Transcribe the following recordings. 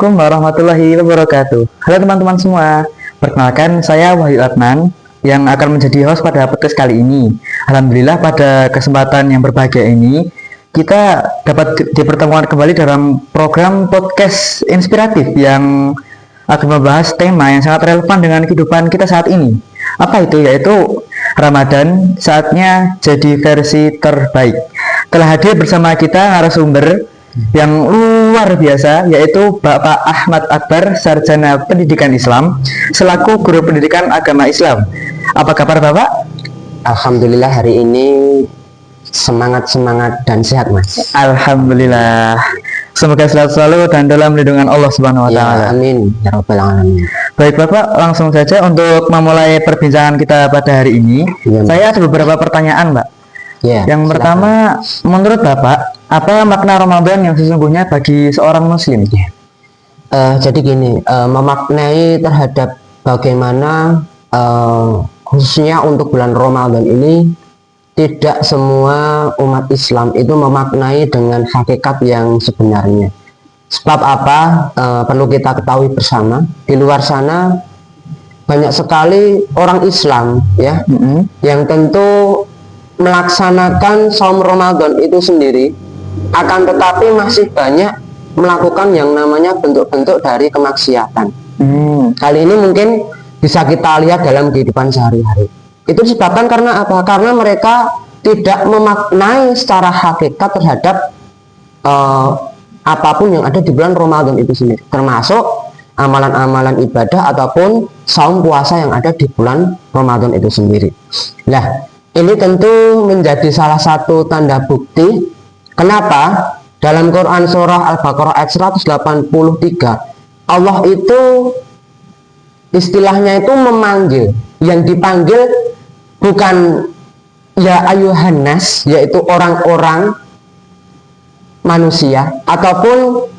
Assalamualaikum warahmatullahi wabarakatuh. Halo teman-teman semua. Perkenalkan, saya Wahyu Adnan yang akan menjadi host pada podcast kali ini. Alhamdulillah pada kesempatan yang berbahagia ini kita dapat dipertemukan kembali dalam program podcast inspiratif yang akan membahas tema yang sangat relevan dengan kehidupan kita saat ini. Apa itu? Yaitu Ramadan saatnya jadi versi terbaik. Telah hadir bersama kita narasumber yang luar biasa, yaitu Bapak Ahmad Akbar, Sarjana Pendidikan Islam selaku Guru Pendidikan Agama Islam. Apa kabar Bapak? Alhamdulillah hari ini semangat dan sehat Mas. Alhamdulillah. Semoga selalu dan dalam lindungan Allah Subhanahu wa taala. Ya, amin ya rabbal alamin. Baik Bapak, langsung saja untuk memulai perbincangan kita pada hari ini. Ya, saya ada beberapa pertanyaan, Mbak. Ya, yang silakan. Pertama, menurut Bapak, apa makna Ramadan yang sesungguhnya bagi seorang Muslim? Jadi gini, memaknai terhadap bagaimana khususnya untuk bulan Ramadan ini, tidak semua umat Islam itu memaknai dengan hakikat yang sebenarnya. Sebab apa? Perlu kita ketahui bersama, di luar sana banyak sekali orang Islam ya, yang tentu melaksanakan saum Ramadan itu sendiri, akan tetapi masih banyak melakukan yang namanya bentuk-bentuk dari kemaksiatan. Kali ini mungkin bisa kita lihat dalam kehidupan sehari-hari. Itu disebabkan karena apa? Karena mereka tidak memaknai secara hakikat terhadap apapun yang ada di bulan Ramadan itu sendiri, termasuk amalan-amalan ibadah ataupun saum puasa yang ada di bulan Ramadan itu sendiri. Nah, ini tentu menjadi salah satu tanda bukti kenapa dalam Quran surah Al-Baqarah ayat 183 Allah itu istilahnya itu memanggil, yang dipanggil bukan ya ayuhan nas, yaitu orang-orang manusia, ataupun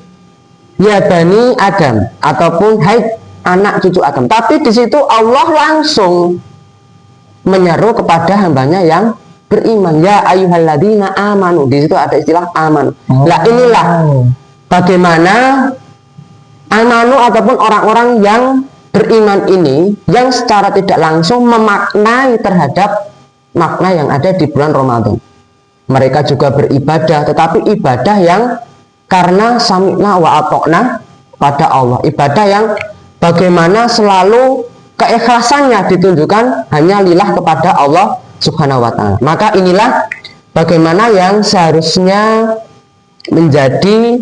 ya bani Adam, ataupun hai anak cucu Adam, tapi di situ Allah langsung menyeru kepada hambanya yang beriman, ya ayyuhalladzina amanu. Di situ ada istilah aman. Lah inilah bagaimana amanu ataupun orang-orang yang beriman ini yang secara tidak langsung memaknai terhadap makna yang ada di bulan Ramadan. Mereka juga beribadah, tetapi ibadah yang karena sami'na wa ata'na pada Allah, ibadah yang bagaimana selalu keikhlasannya ditunjukkan hanya lillah kepada Allah Subhanahu wa ta'ala. Maka inilah bagaimana yang seharusnya menjadi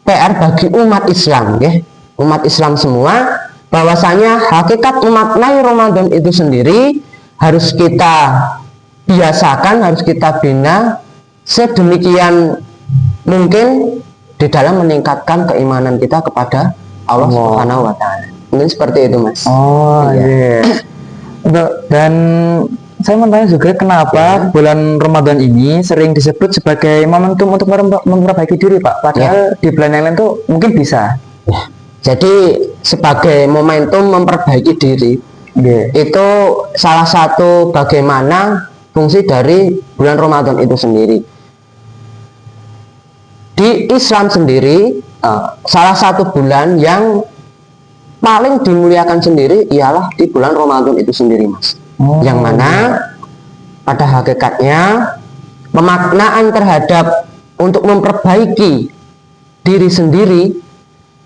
PR bagi umat Islam ya. Umat Islam semua, bahwasanya hakikat memaknai Ramadan itu sendiri harus kita biasakan, harus kita bina sedemikian mungkin di dalam meningkatkan keimanan kita kepada Allah Subhanahu wa ta'ala. Mungkin seperti itu Mas. Iya. Dan saya mau tanya juga kenapa bulan Ramadan ini sering disebut sebagai momentum untuk memperbaiki diri Pak, padahal di bulan yang lain tuh mungkin bisa. Jadi sebagai momentum memperbaiki diri, itu salah satu bagaimana fungsi dari bulan Ramadan itu sendiri. Di Islam sendiri, salah satu bulan yang paling dimuliakan sendiri ialah di bulan Ramadan itu sendiri Mas. Yang mana pada hakikatnya pemaknaan terhadap untuk memperbaiki diri sendiri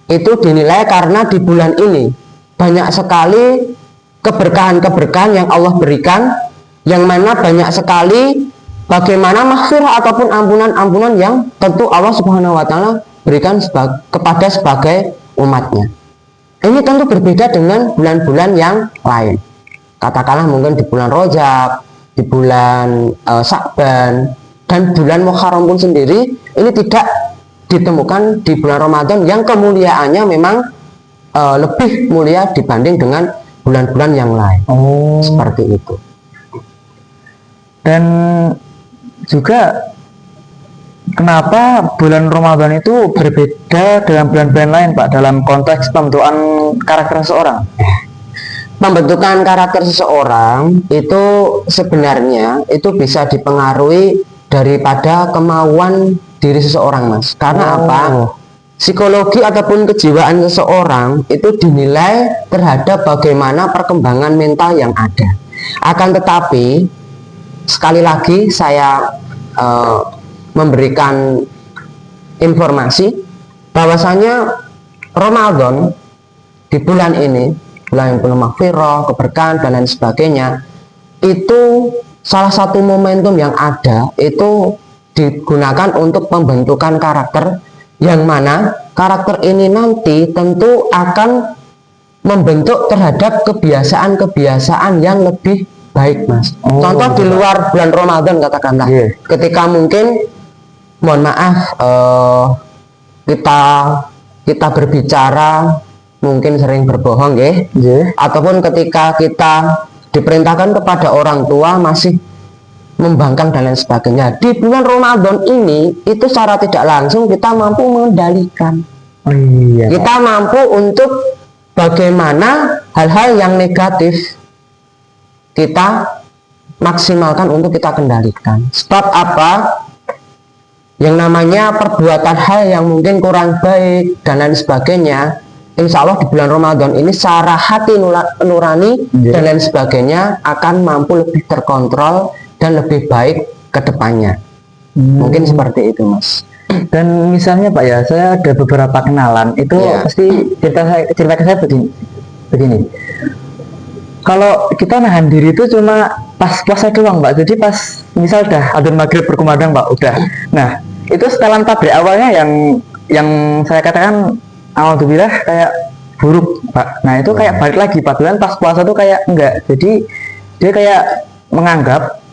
itu dinilai karena di bulan ini banyak sekali keberkahan-keberkahan yang Allah berikan, yang mana banyak sekali bagaimana maghfirah ataupun ampunan-ampunan yang tentu Allah Subhanahu wa ta'ala berikan kepada sebagai umatnya. Ini tentu berbeda dengan bulan-bulan yang lain. Katakanlah mungkin di bulan Rajab, di bulan Sya'ban, dan bulan Muharram pun sendiri ini tidak ditemukan di bulan Ramadan yang kemuliaannya memang lebih mulia dibanding dengan bulan-bulan yang lain. Seperti itu. Dan juga kenapa bulan Ramadan itu berbeda dengan bulan-bulan lain Pak dalam konteks pembentukan karakter seseorang? Pembentukan karakter seseorang itu sebenarnya itu bisa dipengaruhi daripada kemauan diri seseorang Mas. Karena apa? psikologi ataupun kejiwaan seseorang itu dinilai terhadap bagaimana perkembangan mental yang ada. Akan tetapi sekali lagi saya memberikan informasi bahwasanya Ramadan di bulan ini, bulan yang penuh maghfirah, keberkahan dan lain sebagainya, itu salah satu momentum yang ada itu digunakan untuk pembentukan karakter, yang mana karakter ini nanti tentu akan membentuk terhadap kebiasaan-kebiasaan yang lebih baik, Mas. Contoh di luar bulan Ramadan katakanlah, ketika mungkin mohon maaf kita berbicara mungkin sering berbohong ataupun ketika kita diperintahkan kepada orang tua masih membangkang dan lain sebagainya. Di bulan Ramadan ini itu secara tidak langsung kita mampu mengendalikan. Kita mampu untuk bagaimana hal-hal yang negatif kita maksimalkan untuk kita kendalikan. Sebab apa? Yang namanya perbuatan hal yang mungkin kurang baik dan lain sebagainya, insya Allah di bulan Ramadan ini secara hati nurani dan lain sebagainya akan mampu lebih terkontrol dan lebih baik ke depannya. Mungkin seperti itu, Mas. Dan misalnya Pak ya, saya ada beberapa kenalan itu pasti cerita ke saya begini. Kalau kita nahan diri itu cuma pas puasa doang Pak. Jadi pas misal dah adzan maghrib berkumandang Pak, udah. Nah, itu setelan pabrik awalnya yang saya katakan alhamdulillah kayak buruk Pak. Nah, itu kayak balik lagi Pak. Pas puasa tuh kayak enggak. Jadi dia kayak menganggap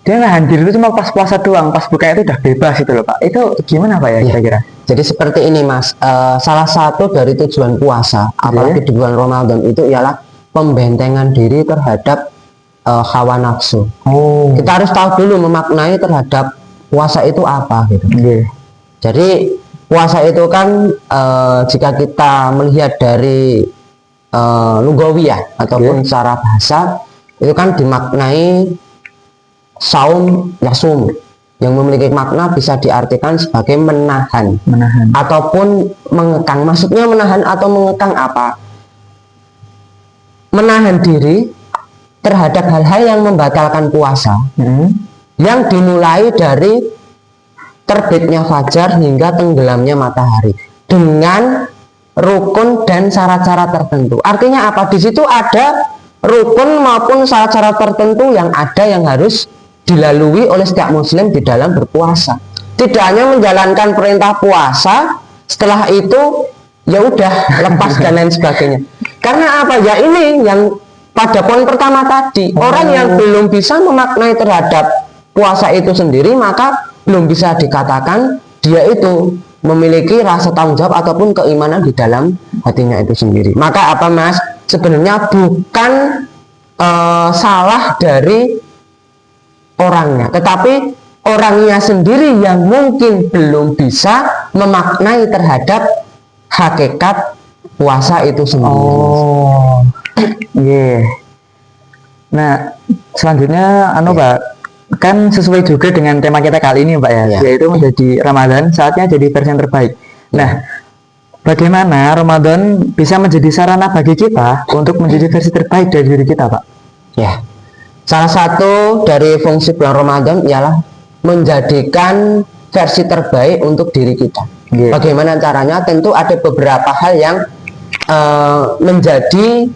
dia nahan diri itu cuma pas puasa doang, pas buka itu udah bebas itu loh Pak. Itu gimana Pak ya kira-kira? Jadi seperti ini Mas, salah satu dari tujuan puasa apalagi di bulan Ramadan itu ialah pembentengan diri terhadap hawa nafsu. Kita harus tahu dulu memaknai terhadap puasa itu apa gitu. Jadi puasa itu kan jika kita melihat dari lugawiyah ataupun secara bahasa itu kan dimaknai saum yasum, yang memiliki makna bisa diartikan sebagai menahan ataupun mengekang. Maksudnya menahan atau mengekang apa? Menahan diri terhadap hal-hal yang membatalkan puasa, yang dimulai dari terbitnya fajar hingga tenggelamnya matahari dengan rukun dan syarat-syarat tertentu. Artinya apa? Di situ ada rukun maupun syarat-syarat tertentu yang harus dilalui oleh setiap muslim di dalam berpuasa. Tidak hanya menjalankan perintah puasa, setelah itu ya udah lepas dan lain sebagainya. Karena apa? Ya ini yang pada poin pertama tadi, orang yang belum bisa memaknai terhadap puasa itu sendiri, maka belum bisa dikatakan dia itu memiliki rasa tanggung jawab ataupun keimanan di dalam hatinya itu sendiri. Maka apa Mas? Sebenarnya bukan salah dari orangnya, tetapi orangnya sendiri yang mungkin belum bisa memaknai terhadap hakikat puasa itu sendiri. Nah, selanjutnya Pak, kan sesuai juga dengan tema kita kali ini Pak ya, yaitu menjadi Ramadan saatnya jadi versi yang terbaik. Nah, bagaimana Ramadan bisa menjadi sarana bagi kita untuk menjadi versi terbaik dari diri kita Pak? Salah satu dari fungsi bulan Ramadan ialah menjadikan versi terbaik untuk diri kita. Bagaimana caranya? Tentu ada beberapa hal yang menjadi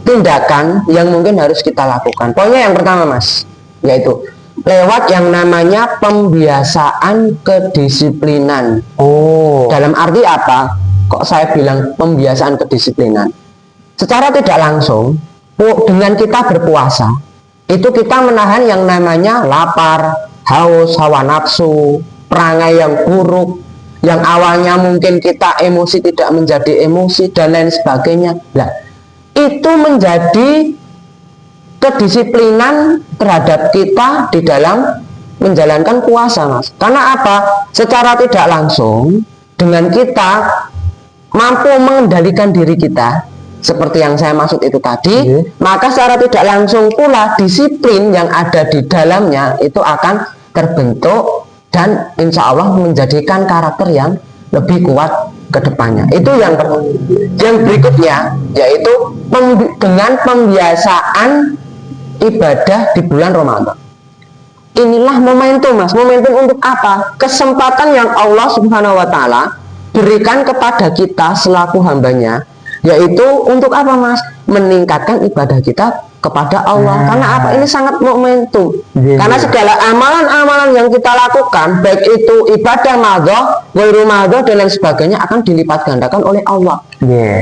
tindakan yang mungkin harus kita lakukan. Pokoknya yang pertama Mas, yaitu lewat yang namanya pembiasaan kedisiplinan. Dalam arti apa? Kok saya bilang pembiasaan kedisiplinan? Secara tidak langsung, dengan kita berpuasa itu kita menahan yang namanya lapar, haus, hawa nafsu, perangai yang buruk, yang awalnya mungkin kita emosi tidak menjadi emosi dan lain sebagainya. Itu menjadi kedisiplinan terhadap kita di dalam menjalankan puasa Mas. Karena apa? Secara tidak langsung dengan kita mampu mengendalikan diri kita seperti yang saya maksud itu tadi, maka secara tidak langsung pula disiplin yang ada di dalamnya itu akan terbentuk dan insya Allah menjadikan karakter yang lebih kuat ke depannya. Itu yang berikutnya yaitu dengan pembiasaan ibadah di bulan Ramadan. Inilah momentum, Mas. Momentum untuk apa? Kesempatan yang Allah Subhanahu wa taala berikan kepada kita selaku hambanya, yaitu untuk apa, Mas? Meningkatkan ibadah kita kepada Allah. Karena apa? Ini sangat momentum. Karena segala amalan-amalan yang kita lakukan, baik itu ibadah madhah, ghairu madhah dan lain sebagainya, akan dilipat gandakan oleh Allah.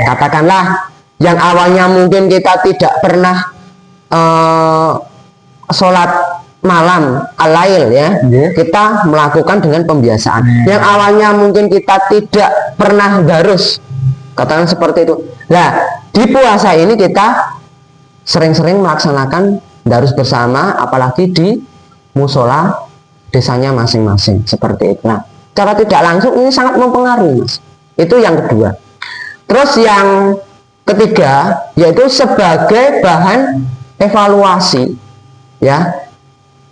Katakanlah yang awalnya mungkin kita tidak pernah sholat malam alail ya, kita melakukan dengan pembiasaan. Yang awalnya mungkin kita tidak pernah darus, katakan seperti itu. Nah, di puasa ini kita sering-sering melaksanakan darus bersama, apalagi di musola desanya masing-masing seperti itu. Nah, cara tidak langsung ini sangat mempengaruhi, Mas. Itu yang kedua. Terus yang ketiga yaitu sebagai bahan evaluasi ya,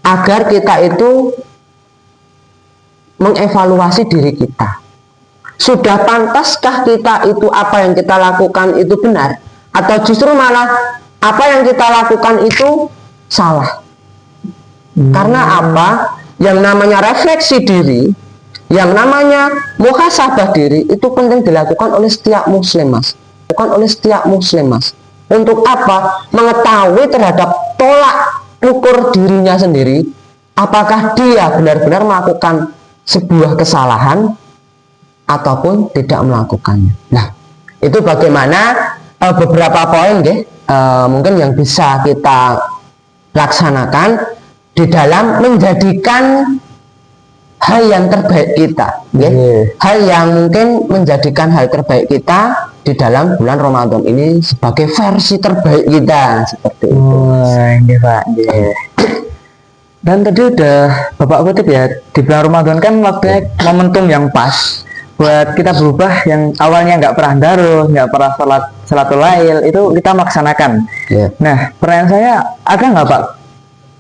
agar kita itu mengevaluasi diri kita. Sudah pantaskah kita itu apa yang kita lakukan itu benar, atau justru malah apa yang kita lakukan itu salah? Karena apa? Yang namanya refleksi diri, yang namanya muhasabah diri itu penting dilakukan oleh setiap muslim, Mas. Bukan oleh setiap muslim, Mas. Untuk apa? Mengetahui terhadap tolak ukur dirinya sendiri, apakah dia benar-benar melakukan sebuah kesalahan ataupun tidak melakukannya. Nah, itu bagaimana beberapa poin mungkin yang bisa kita laksanakan di dalam menjadikan hal yang terbaik kita, hal yang mungkin menjadikan hal terbaik kita di dalam bulan Ramadan ini sebagai versi terbaik kita, seperti itu. Pak. Dan tadi udah Bapak kutip ya, di bulan Ramadan kan waktunya momentum yang pas buat kita berubah, yang awalnya nggak pernah daruh, nggak pernah salatul lail, itu kita melaksanakan. Nah, pertanyaan saya, ada nggak Pak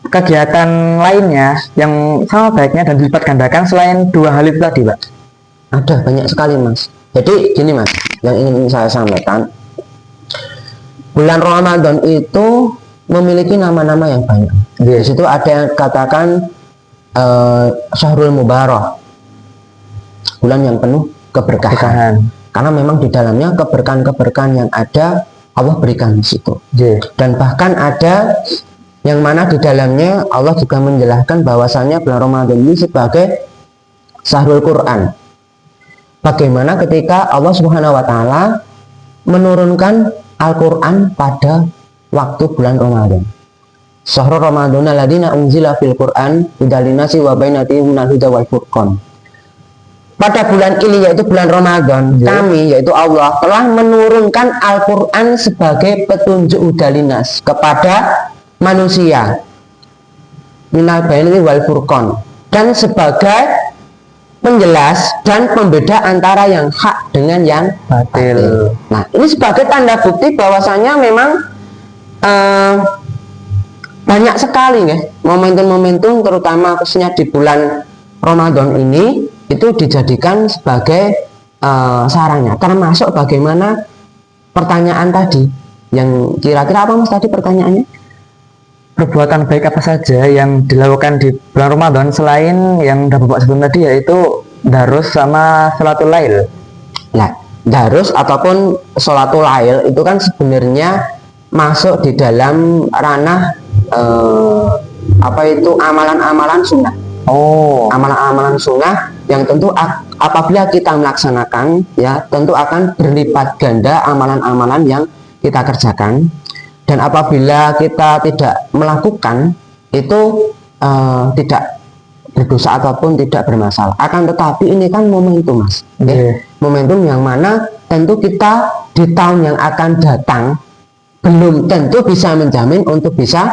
kegiatan lainnya yang sama baiknya dan dilipat gandakan selain dua hal itu tadi, Pak? Ada banyak sekali, Mas. Jadi gini, Mas, yang ingin saya sampaikan, bulan Ramadan itu memiliki nama-nama yang banyak. Di situ ada yang katakan Syahrul Mubarak, bulan yang penuh keberkahan. Karena memang di dalamnya keberkahan-keberkahan yang ada Allah berikan di situ. Dan bahkan ada yang mana di dalamnya Allah juga menjelaskan bahwasannya bulan Ramadan ini sebagai Syahrul Quran. Bagaimana ketika Allah Subhanahu wa taala menurunkan Al-Qur'an pada waktu bulan Ramadan. Syahrul Ramadan alladziina unzila fil Qur'an hudalinasi wa bainatin minal huda wal furqan. Pada bulan ini, yaitu bulan Ramadan, kami yaitu Allah telah menurunkan Al-Qur'an sebagai petunjuk hudalinas kepada manusia, minal bainatin wal furqan, dan sebagai penjelas dan pembeda antara yang hak dengan yang batil. Nah, ini sebagai tanda bukti bahwasanya memang banyak sekali ya momentum-momentum, terutama khususnya di bulan Ramadan ini itu dijadikan sebagai sarana. Termasuk bagaimana pertanyaan tadi, yang kira-kira apa Mas tadi pertanyaannya? Perbuatan baik apa saja yang dilakukan di bulan Ramadan selain yang udah Bapak sebelum tadi, yaitu darus sama sholatul lail. Nah, darus ataupun sholatul lail itu kan sebenarnya masuk di dalam ranah amalan-amalan sunnah. Amalan-amalan sunnah yang tentu apabila kita melaksanakan ya tentu akan berlipat ganda amalan-amalan yang kita kerjakan. Dan apabila kita tidak melakukan itu tidak berdosa ataupun tidak bermasalah. Akan tetapi ini kan momentum, Mas. Momentum yang mana tentu kita di tahun yang akan datang belum tentu bisa menjamin untuk bisa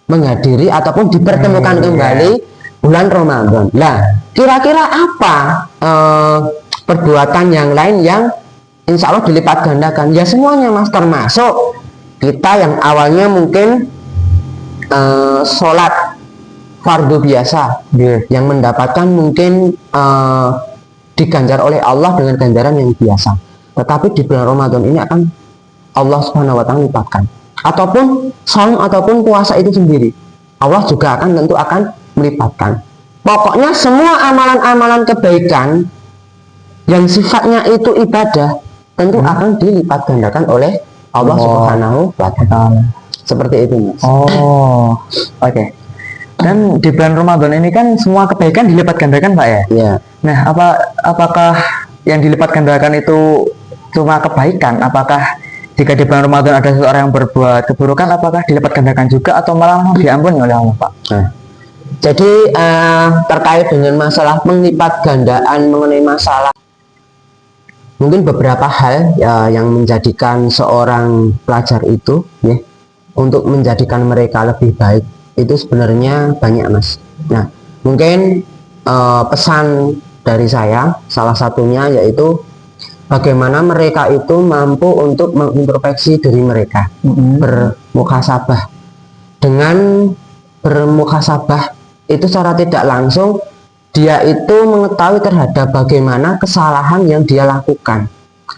menghadiri ataupun dipertemukan kembali bulan Ramadan. Nah, kira-kira apa perbuatan yang lain yang insya Allah dilipat gandakan? Ya semuanya, Mas, termasuk kita yang awalnya mungkin sholat fardu biasa yang mendapatkan mungkin diganjar oleh Allah dengan ganjaran yang biasa. Tetapi di bulan Ramadan ini akan Allah Subhanahu wa taala lipatkan. Ataupun saum ataupun puasa itu sendiri, Allah juga tentu akan melipatkan. Pokoknya semua amalan-amalan kebaikan yang sifatnya itu ibadah tentu akan dilipat gandakan oleh Allah Subhanahu wa taala. Seperti itu, Mas. Oh, oke. Dan di bulan Ramadan ini kan semua kebaikan dilipat gandakan, Pak ya? Ya. Nah, apakah yang dilipat gandakan itu cuma kebaikan? Apakah jika di bulan Ramadan ada seseorang yang berbuat keburukan, apakah dilipat gandakan juga atau malah diampuni oleh Allah, Pak? Nah, jadi terkait dengan masalah penglipat gandaan mengenai masalah, mungkin beberapa hal yang menjadikan seorang pelajar itu ya untuk menjadikan mereka lebih baik itu sebenarnya banyak, Mas. Nah, mungkin pesan dari saya salah satunya yaitu bagaimana mereka itu mampu untuk mengintrospeksi diri mereka, bermuhasabah. Dengan bermuhasabah itu secara tidak langsung dia itu mengetahui terhadap bagaimana kesalahan yang dia lakukan.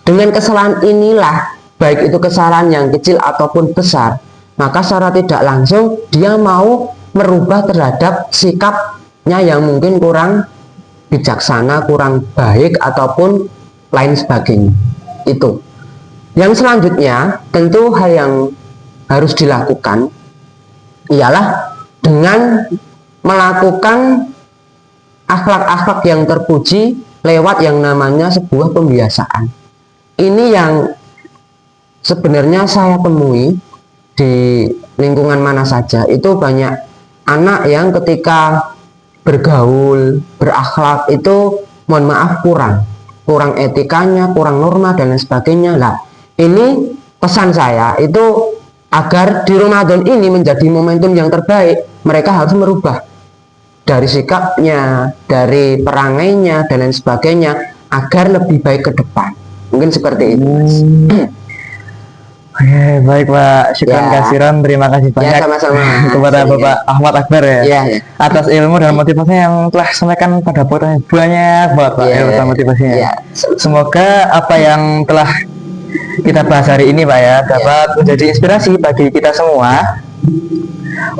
Dengan kesalahan inilah, baik itu kesalahan yang kecil ataupun besar, maka secara tidak langsung dia mau merubah terhadap sikapnya yang mungkin kurang bijaksana, kurang baik ataupun lain sebagainya. Itu. Yang selanjutnya tentu hal yang harus dilakukan ialah dengan melakukan akhlak-akhlak yang terpuji lewat yang namanya sebuah pembiasaan. Ini yang sebenarnya saya temui di lingkungan mana saja, itu banyak anak yang ketika bergaul, berakhlak itu mohon maaf kurang etikanya, kurang norma dan lain sebagainya. Nah, ini pesan saya itu agar di Ramadan ini menjadi momentum yang terbaik, mereka harus merubah dari sikapnya, dari perangainya dan lain sebagainya agar lebih baik ke depan. Mungkin seperti itu, Mas. Oke, baik Pak. Syukran kasiran, terima kasih banyak sama-sama kepada Bapak Ahmad Akbar ya, atas ilmu dan motivasinya yang telah sampaikan pada podcast. Banyak banget Pak ilmu dan motivasinya. Semoga apa yang telah kita bahas hari ini Pak ya dapat menjadi inspirasi bagi kita semua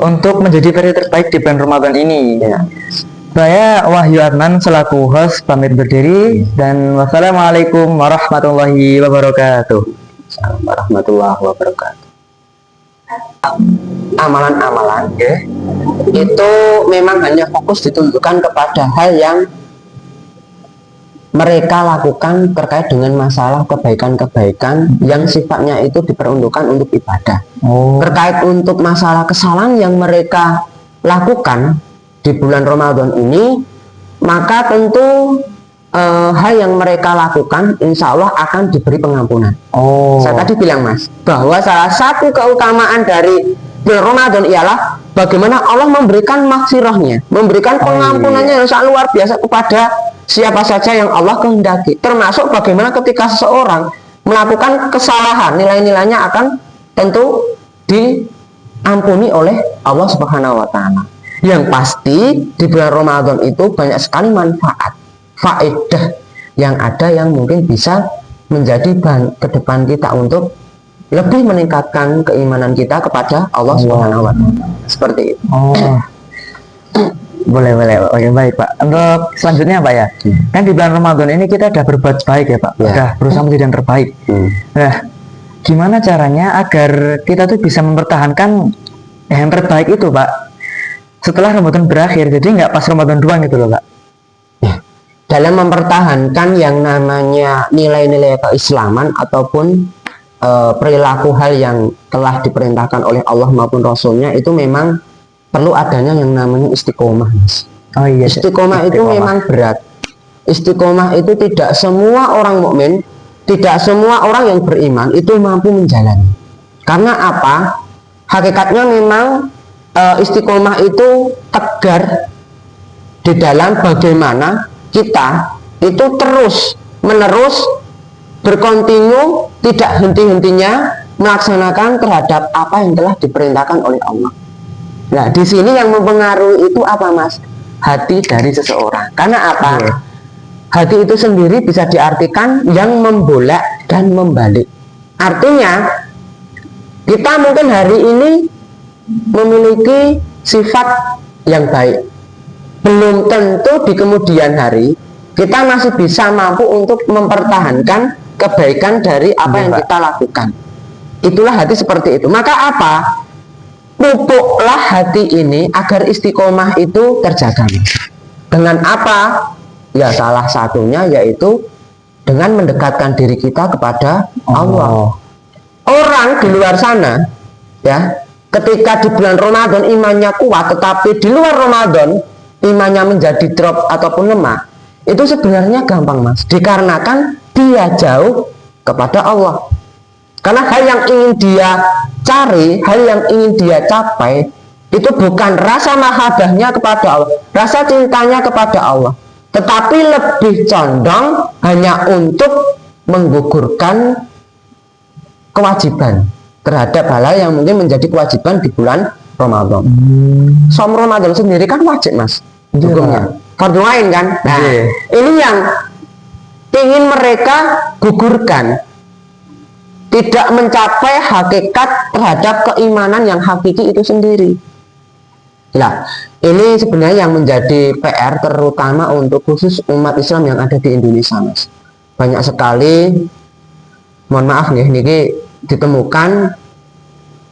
untuk menjadi versi terbaik di bulan Ramadan ini. Saya Wahyu Adnan selaku host pamit berdiri dan wassalamualaikum warahmatullahi wabarakatuh. Warahmatullahi wabarakatuh. Amalan-amalan itu memang hanya fokus ditunjukkan kepada hal yang mereka lakukan terkait dengan masalah kebaikan-kebaikan yang sifatnya itu diperuntukkan untuk ibadah. Terkait untuk masalah kesalahan yang mereka lakukan di bulan Ramadan ini, maka tentu hal yang mereka lakukan insya Allah akan diberi pengampunan. Saya tadi bilang Mas, bahwa salah satu keutamaan dari bulan Ramadan ialah bagaimana Allah memberikan maghfirahnya, memberikan pengampunannya yang sangat luar biasa kepada siapa saja yang Allah kehendaki. Termasuk bagaimana ketika seseorang melakukan kesalahan, nilai-nilainya akan tentu diampuni oleh Allah Subhanahu wa taala. Yang pasti di bulan Ramadan itu banyak sekali manfaat, faedah yang ada yang mungkin bisa menjadi bahan ke depan kita untuk lebih meningkatkan keimanan kita kepada Allah Subhanahu wa taala. Seperti itu. Boleh. Oke, baik Pak. Untuk selanjutnya Pak ya, kan di bulan Ramadan ini kita udah berbuat baik ya Pak, udah berusaha menjadi yang terbaik. Nah, gimana caranya agar kita tuh bisa mempertahankan yang terbaik itu Pak setelah Ramadan berakhir, jadi nggak pas Ramadan doang gitu loh Pak. Dalam mempertahankan yang namanya nilai-nilai keislaman ataupun perilaku hal yang telah diperintahkan oleh Allah maupun Rasulnya, itu memang perlu adanya yang namanya istiqomah, Mas. Istiqomah itu memang berat. Istiqomah itu tidak semua orang mukmin, tidak semua orang yang beriman itu mampu menjalani. Karena apa? Hakikatnya memang istiqomah itu tegar di dalam bagaimana kita itu terus menerus berkontinu, tidak henti-hentinya melaksanakan terhadap apa yang telah diperintahkan oleh Allah. Nah, di sini yang mempengaruhi itu apa, Mas? Hati dari seseorang. Karena apa? hati itu sendiri bisa diartikan yang membolak dan membalik. Artinya kita mungkin hari ini memiliki sifat yang baik, belum tentu di kemudian hari kita masih bisa mampu untuk mempertahankan kebaikan dari apa yang kita lakukan. Itulah hati seperti itu. Maka apa? Pupuklah hati ini agar istiqomah itu terjaga. Dengan apa? Ya salah satunya yaitu dengan mendekatkan diri kita kepada Allah. Orang di luar sana, ya, ketika di bulan Ramadan imannya kuat, tetapi di luar Ramadan imannya menjadi drop ataupun lemah, itu sebenarnya gampang, Mas, dikarenakan dia jauh kepada Allah. Karena hal yang ingin dia cari, hal yang ingin dia capai, itu bukan rasa mahabbahnya kepada Allah, rasa cintanya kepada Allah, tetapi lebih condong hanya untuk menggugurkan kewajiban terhadap hal yang mungkin menjadi kewajiban di bulan Ramadan. Som Ramadan sendiri kan wajib, Mas, hukumnya fardu ain kan. Nah, ini yang ingin mereka gugurkan, tidak mencapai hakikat terhadap keimanan yang hakiki itu sendiri. Nah, ini sebenarnya yang menjadi PR terutama untuk khusus umat Islam yang ada di Indonesia, Mas. Banyak sekali, mohon maaf nih, niki ditemukan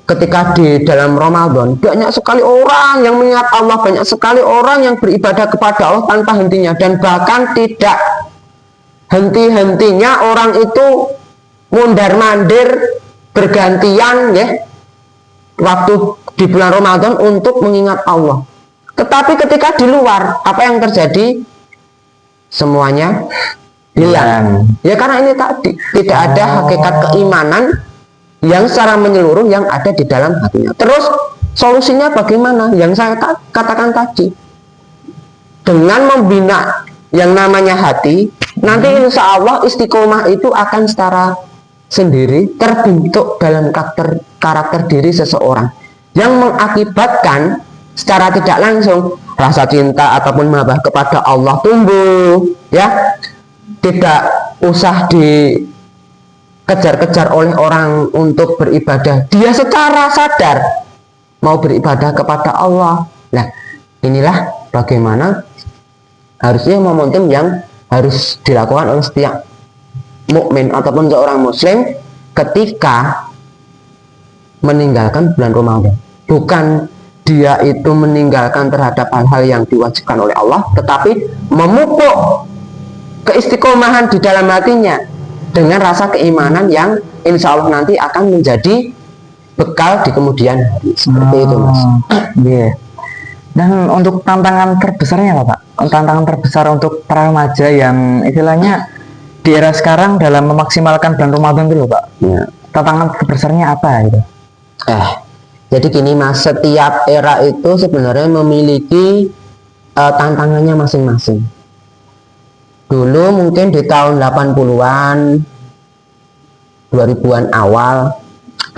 ketika di dalam Ramadan banyak sekali orang yang mengingat Allah, banyak sekali orang yang beribadah kepada Allah tanpa hentinya, dan bahkan tidak henti-hentinya orang itu mundar-mandir bergantian ya waktu di bulan Ramadan untuk mengingat Allah. Tetapi ketika di luar, apa yang terjadi? Semuanya hilang. Ya karena ini tadi tidak ada hakikat keimanan yang secara menyeluruh yang ada di dalam hatinya. Terus solusinya bagaimana? Yang saya katakan tadi, dengan membina yang namanya hati, nanti insya Allah istiqomah itu akan secara sendiri terbentuk dalam karakter diri seseorang, yang mengakibatkan secara tidak langsung rasa cinta ataupun mahabbah kepada Allah tumbuh, ya, tidak usah dikejar-kejar oleh orang untuk beribadah, dia secara sadar mau beribadah kepada Allah. Nah, inilah bagaimana harusnya momentum yang harus dilakukan oleh setiap mukmin ataupun seorang muslim ketika meninggalkan bulan Ramadan. Bukan dia itu meninggalkan terhadap hal-hal yang diwajibkan oleh Allah, tetapi memupuk keistiqomahan di dalam hatinya dengan rasa keimanan yang insya Allah nanti akan menjadi bekal di kemudian hari. Seperti itu, Mas. Yeah. Dan untuk tantangan terbesarnya apa, Pak? Tantangan terbesar untuk para remaja yang istilahnya di era sekarang dalam memaksimalkan bulan Ramadan itu loh, Pak. Ya. Tantangan terbesarnya apa gitu? Jadi gini, Mas, setiap era itu sebenarnya memiliki tantangannya masing-masing. Dulu mungkin di tahun 80-an, 2000-an awal,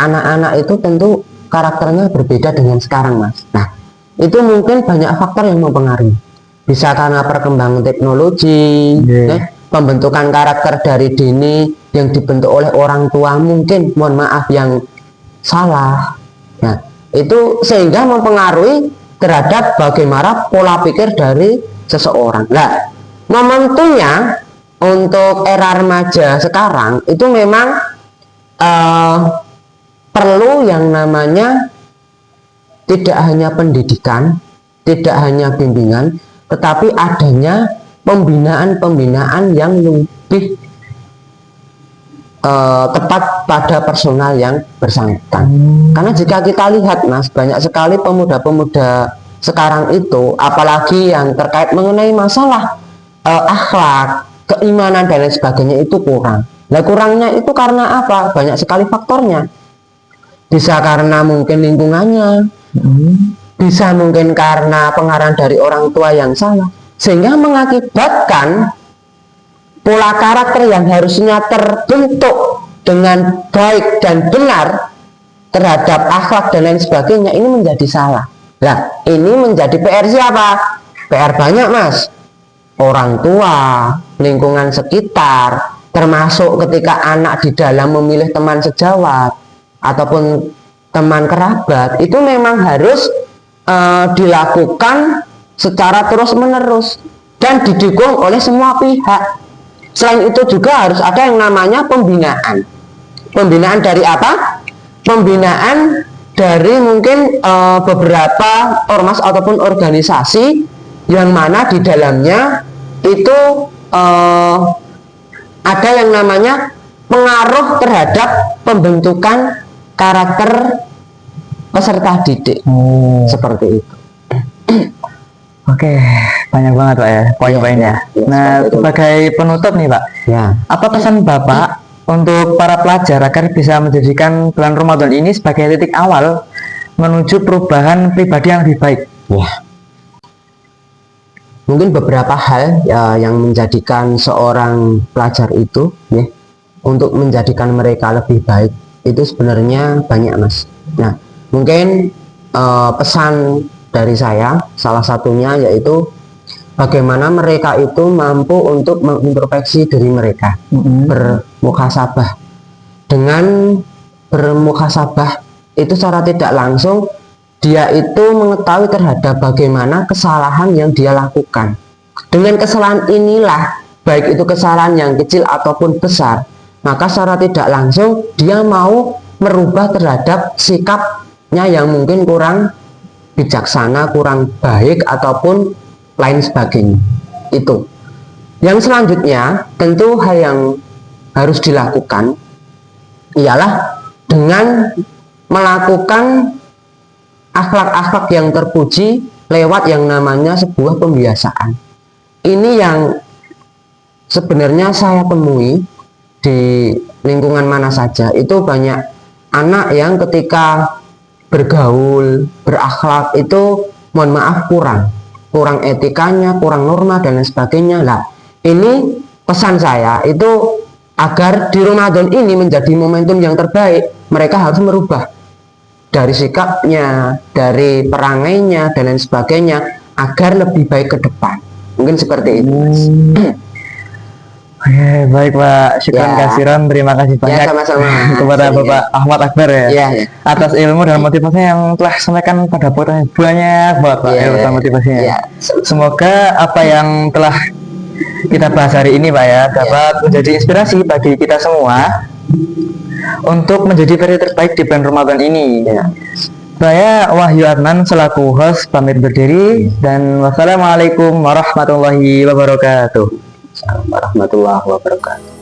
anak-anak itu tentu karakternya berbeda dengan sekarang, Mas. Nah, itu mungkin banyak faktor yang mempengaruhi. Bisa karena perkembangan teknologi, pembentukan karakter dari dini yang dibentuk oleh orang tua mungkin, mohon maaf, yang salah. Nah, itu sehingga mempengaruhi terhadap bagaimana pola pikir dari seseorang. Nah, momentumnya untuk era remaja sekarang itu memang perlu yang namanya tidak hanya pendidikan, tidak hanya bimbingan, tetapi adanya pembinaan-pembinaan yang lebih tepat pada personal yang bersangkutan. Karena jika kita lihat, Mas, banyak sekali pemuda-pemuda sekarang itu, apalagi yang terkait mengenai masalah akhlak, keimanan dan lain sebagainya itu kurang. Nah, kurangnya itu karena apa? Banyak sekali faktornya. Bisa karena mungkin lingkungannya, bisa mungkin karena pengarahan dari orang tua yang salah, sehingga mengakibatkan pola karakter yang harusnya terbentuk dengan baik dan benar terhadap akhlak dan lain sebagainya ini menjadi salah. Nah, ini menjadi PR siapa? PR banyak, Mas. orang tua, lingkungan sekitar, termasuk ketika anak di dalam memilih teman sejawat ataupun teman kerabat, itu memang harus dilakukan secara terus-menerus dan didukung oleh semua pihak. Selain itu juga harus ada yang namanya pembinaan. Pembinaan dari apa? Pembinaan dari mungkin beberapa ormas ataupun organisasi yang mana di dalamnya itu ada yang namanya pengaruh terhadap pembentukan karakter peserta didik. Seperti itu. Oke, banyak banget Pak ya poin-poinnya. Ya, Nah, seperti itu. sebagai penutup nih Pak, Ya, apa pesan Bapak untuk para pelajar agar bisa menjadikan bulan Ramadan ini sebagai titik awal menuju perubahan pribadi yang lebih baik? ya. Mungkin beberapa hal ya, yang menjadikan seorang pelajar itu ya, untuk menjadikan mereka lebih baik itu sebenarnya banyak Mas. Nah, mungkin pesan dari saya salah satunya yaitu bagaimana mereka itu mampu untuk mengintrospeksi diri mereka, bermuhasabah. Dengan bermuhasabah itu secara tidak langsung dia itu mengetahui terhadap bagaimana kesalahan yang dia lakukan. Dengan kesalahan inilah, baik itu kesalahan yang kecil ataupun besar, maka secara tidak langsung dia mau merubah terhadap sikapnya yang mungkin kurang bijaksana, kurang baik ataupun lain sebagainya. Itu. Yang selanjutnya, tentu hal yang harus dilakukan ialah dengan melakukan akhlak-akhlak yang terpuji lewat yang namanya sebuah pembiasaan. Ini yang sebenarnya saya temui di lingkungan mana saja. Itu banyak anak yang ketika bergaul, berakhlak itu mohon maaf kurang etikanya, kurang norma dan lain sebagainya. Lah, ini pesan saya itu agar di Ramadan ini menjadi momentum yang terbaik, mereka harus merubah dari sikapnya, dari perangainya dan lain sebagainya agar lebih baik ke depan. Mungkin seperti itu, Mas. Oke, baik Pak. Syukran Ya. kasiran. Terima kasih banyak sama-sama. kepada Ya. Bapak Ahmad Akbar ya, Ya. atas ilmu dan motivasinya yang telah sampaikan pada podcast. Banyak banget Pak Ya. ilmu dan motivasinya. Ya. Semoga apa yang telah kita bahas hari ini Pak ya dapat menjadi inspirasi bagi kita semua untuk menjadi versi terbaik di bulan Ramadan ini. Ya. Saya Wahyu Adnan selaku host pamit berdiri dan wassalamualaikum warahmatullahi wabarakatuh. Assalamualaikum warahmatullahi wabarakatuh.